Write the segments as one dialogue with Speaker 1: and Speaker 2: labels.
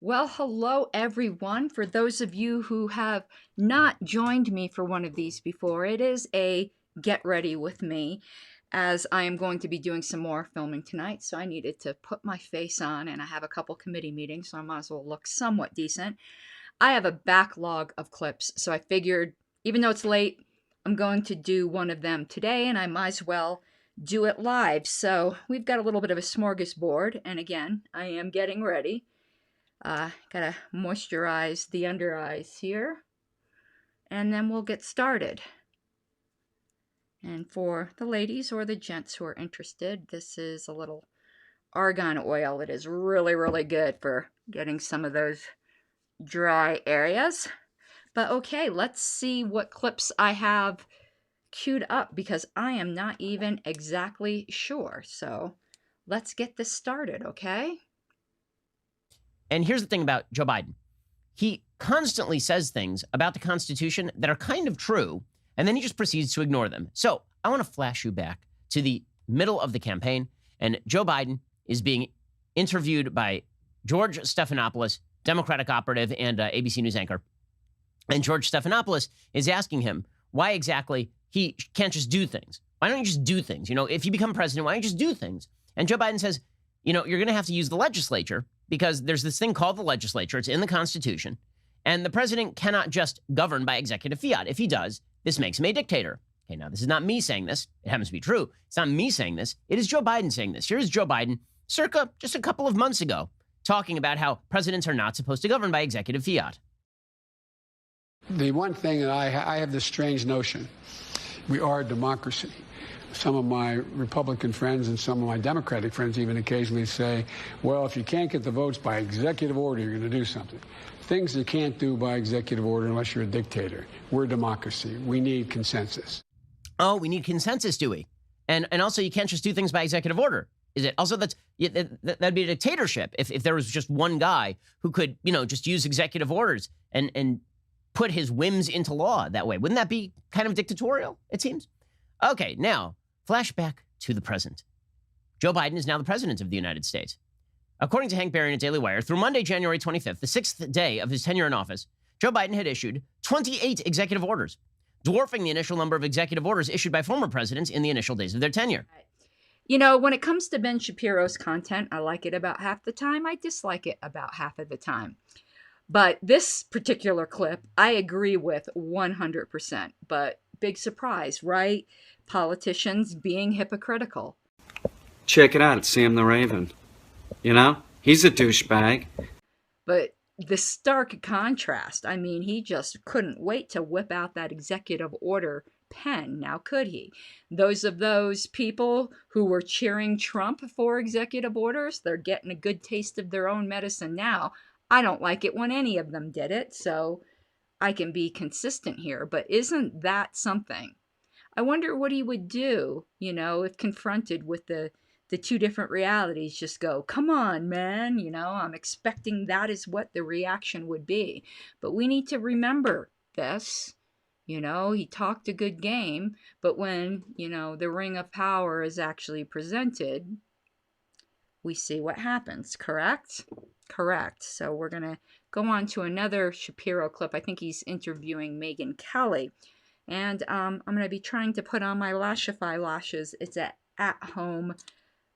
Speaker 1: Well, hello everyone. For those of you who have not joined me for one of these before, it is a get ready with me as I am going to be doing some more filming tonight. So I needed to put my face on and I have a couple committee meetings, so I might as well look somewhat decent. I have a backlog of clips, so I figured even though it's late, I'm going to do one of them today and I might as well do it live. So we've got a little bit of a smorgasbord, and again, I am getting ready. Gotta moisturize the under eyes here, and then we'll get started. And for the ladies or the gents who are interested, this is a little argan oil. It is really, really good for getting some of those dry areas. But okay, let's see what clips I have queued up because I am not even exactly sure. So let's get this started, okay?
Speaker 2: And here's the thing about Joe Biden. He constantly says things about the Constitution that are kind of true, and then he just proceeds to ignore them. So I want to flash you back to the middle of the campaign, and Joe Biden is being interviewed by George Stephanopoulos, Democratic operative and ABC News anchor. And George Stephanopoulos is asking him why exactly he can't just do things. Why don't you just do things? You know, if you become president, why don't you just do things? And Joe Biden says, you know, you're going to have to use the legislature because there's this thing called the legislature. It's in the Constitution. And the president cannot just govern by executive fiat. If he does, this makes him a dictator. Okay, now this is not me saying this. It happens to be true. It's not me saying this. It is Joe Biden saying this. Here's Joe Biden, circa just a couple of months ago, talking about how presidents are not supposed to govern by executive fiat.
Speaker 3: The one thing that I have this strange notion, we are a democracy. Some of my Republican friends and some of my Democratic friends even occasionally say, well, if you can't get the votes by executive order, you're going to do something. Things you can't do by executive order unless you're a dictator. We're a democracy. We need consensus.
Speaker 2: Oh, we need consensus, do we? And also, you can't just do things by executive order. Is it? Also, that'd be a dictatorship if there was just one guy who could, you know, just use executive orders and put his whims into law that way. Wouldn't that be kind of dictatorial, it seems? Okay, now, flashback to the present. Joe Biden is now the president of the United States. According to Hank Berrien at Daily Wire, through Monday, January 25th, the sixth day of his tenure in office, Joe Biden had issued 28 executive orders, dwarfing the initial number of executive orders issued by former presidents in the initial days of their tenure.
Speaker 1: You know, when it comes to Ben Shapiro's content, I like it about half the time. I dislike it about half of the time. But this particular clip, I agree with 100%. But big surprise, right? Politicians being hypocritical.
Speaker 4: Check it out, it's Sam the Raven. You know, he's a douchebag.
Speaker 1: But the stark contrast, I mean, he just couldn't wait to whip out that executive order pen. Now, could he? Those people who were cheering Trump for executive orders, they're getting a good taste of their own medicine now. I don't like it when any of them did it, so I can be consistent here. But isn't that something? I wonder what he would do, you know, if confronted with the two different realities. Just go, come on, man, you know, I'm expecting that is what the reaction would be. But we need to remember this. You know, he talked a good game, but when, you know, the ring of power is actually presented, we see what happens, correct? Correct. So we're going to go on to another Shapiro clip. I think he's interviewing Megyn Kelly. And I'm going to be trying to put on my Lashify lashes. It's an at-home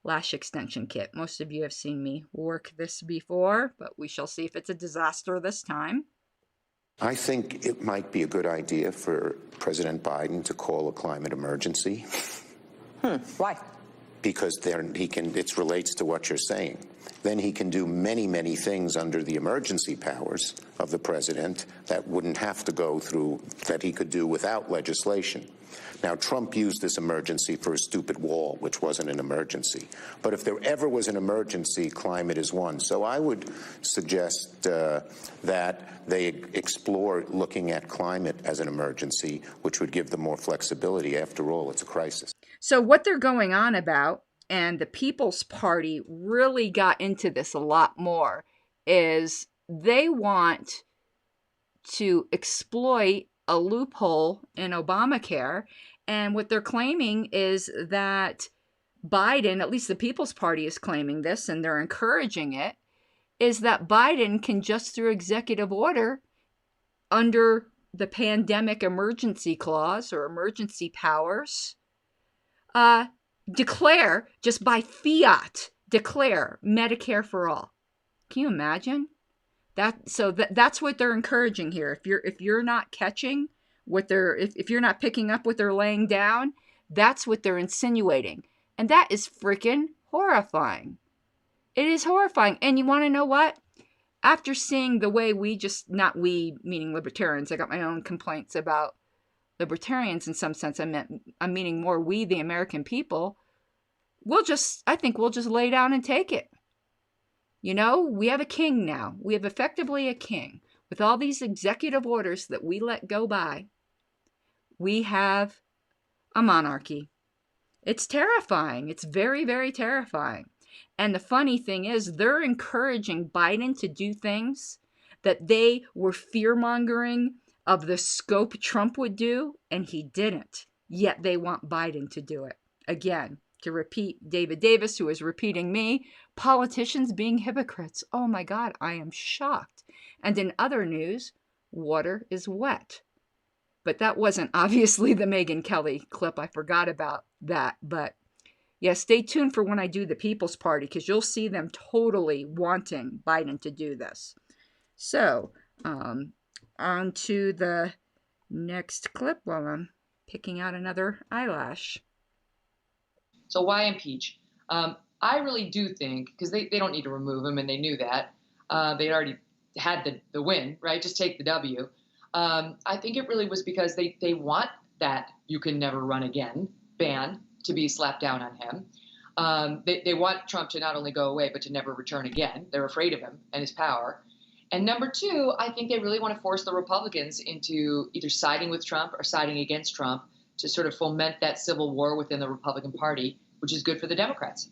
Speaker 1: lash extension kit. Most of you have seen me work this before, but we shall see if it's a disaster this time.
Speaker 5: I think it might be a good idea for President Biden to call a climate emergency.
Speaker 6: Why?
Speaker 5: Because then it relates to what you're saying. Then he can do many, many things under the emergency powers of the president that wouldn't have to go through, that he could do without legislation. Now, Trump used this emergency for a stupid wall, which wasn't an emergency. But if there ever was an emergency, climate is one. So I would suggest that they explore looking at climate as an emergency, which would give them more flexibility. After all, it's a crisis.
Speaker 1: So what they're going on about, and the People's Party really got into this a lot more, is they want to exploit a loophole in Obamacare. And what they're claiming is that Biden, at least the People's Party is claiming this, and they're encouraging it, is that Biden can just through executive order under the pandemic emergency clause or emergency powers, declare just by fiat, declare Medicare for all. Can you imagine that? So that's what they're encouraging here. If you're not catching what they're, if you're not picking up what they're laying down, that's what they're insinuating. And that is freaking horrifying. It is horrifying. And you want to know what? After seeing the way we just, not we, meaning libertarians, I got my own complaints about libertarians in some sense. I'm meaning more we, the American people. I think we'll just lay down and take it. You know, we have a king now. We have effectively a king. With all these executive orders that we let go by, we have a monarchy. It's terrifying. It's very, very terrifying. And the funny thing is, they're encouraging Biden to do things that they were fear-mongering of the scope Trump would do, and he didn't. Yet they want Biden to do it. Again, to repeat David Davis, who is repeating me, politicians being hypocrites. Oh my God, I am shocked. And in other news, water is wet. But that wasn't obviously the Megyn Kelly clip. I forgot about that. But yeah, stay tuned for when I do the People's Party, because you'll see them totally wanting Biden to do this. So, on to the next clip while I'm picking out another eyelash.
Speaker 7: So why impeach? I really do think, because they don't need to remove him, and they knew that. They already had the win, right? Just take the W. I think it really was because they want that you can never run again ban to be slapped down on him. They want Trump to not only go away, but to never return again. They're afraid of him and his power. And number two, I think they really want to force the Republicans into either siding with Trump or siding against Trump to sort of foment that civil war within the Republican Party, which is good for the Democrats.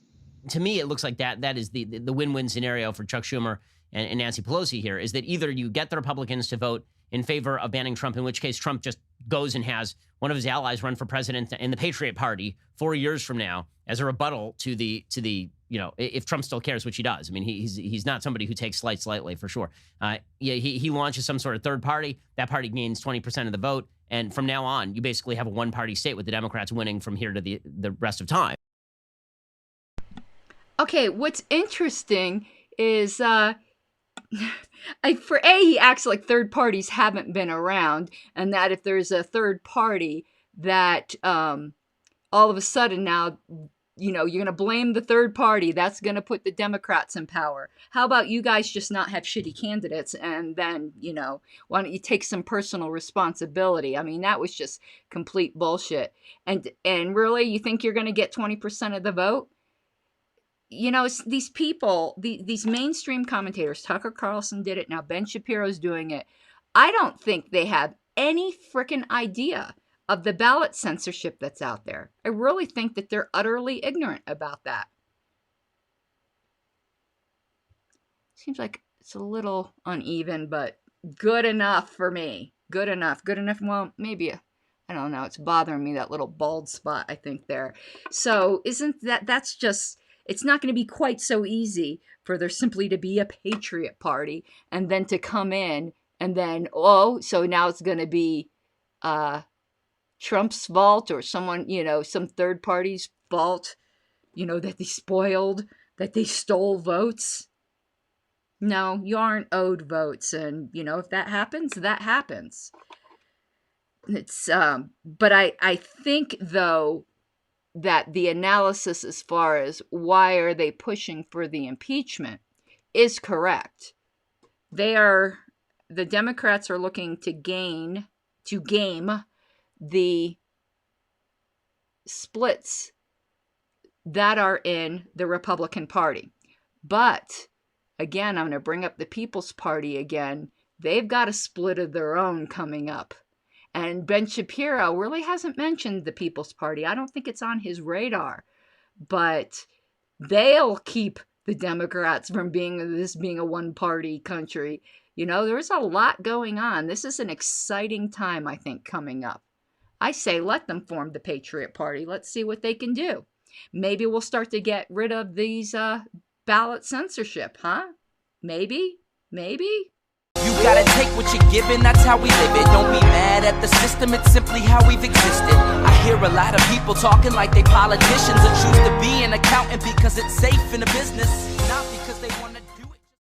Speaker 2: To me, it looks like that is the win-win scenario for Chuck Schumer and Nancy Pelosi here, is that either you get the Republicans to vote in favor of banning Trump, in which case Trump just goes and has one of his allies run for president in the Patriot Party 4 years from now as a rebuttal to the you know, if Trump still cares, which he does. I mean, he's not somebody who takes slights lightly, for sure. He launches some sort of third party. That party gains 20% of the vote. And from now on, you basically have a one-party state with the Democrats winning from here to the rest of time.
Speaker 1: Okay, what's interesting is, he acts like third parties haven't been around, and that if there's a third party that all of a sudden now, you know, you're going to blame the third party. That's going to put the Democrats in power. How about you guys just not have shitty candidates, and then, you know, why don't you take some personal responsibility? I mean, that was just complete bullshit. And really, you think you're going to get 20% of the vote? You know, these people, these mainstream commentators, Tucker Carlson did it, now Ben Shapiro's doing it. I don't think they have any freaking idea of the ballot censorship that's out there. I really think that they're utterly ignorant about that. Seems like it's a little uneven, but good enough for me. Good enough. Good enough. Well, maybe, I don't know. It's bothering me, that little bald spot, I think, there. So isn't that's just, it's not going to be quite so easy for there simply to be a Patriot Party and then to come in and then, so now it's going to be Trump's fault or someone, you know, some third party's fault, you know, that they spoiled, that they stole votes. No, you aren't owed votes. And, you know, if that happens, that happens. It's, but I think, though, that the analysis as far as why are they pushing for the impeachment is correct. The Democrats are looking to game the splits that are in the Republican Party. But again, I'm going to bring up the People's Party again. They've got a split of their own coming up. And Ben Shapiro really hasn't mentioned the People's Party. I don't think it's on his radar. But they'll keep the Democrats from being a one-party country. You know, there's a lot going on. This is an exciting time, I think, coming up. I say let them form the Patriot Party. Let's see what they can do. Maybe we'll start to get rid of these ballot censorship, huh? Maybe.
Speaker 8: You gotta take what you're given, that's how we live it. Don't be mad at the system, it's simply how we've existed. I hear a lot of people talking like they politicians or choose to be an accountant because it's safe in the business, not because they want to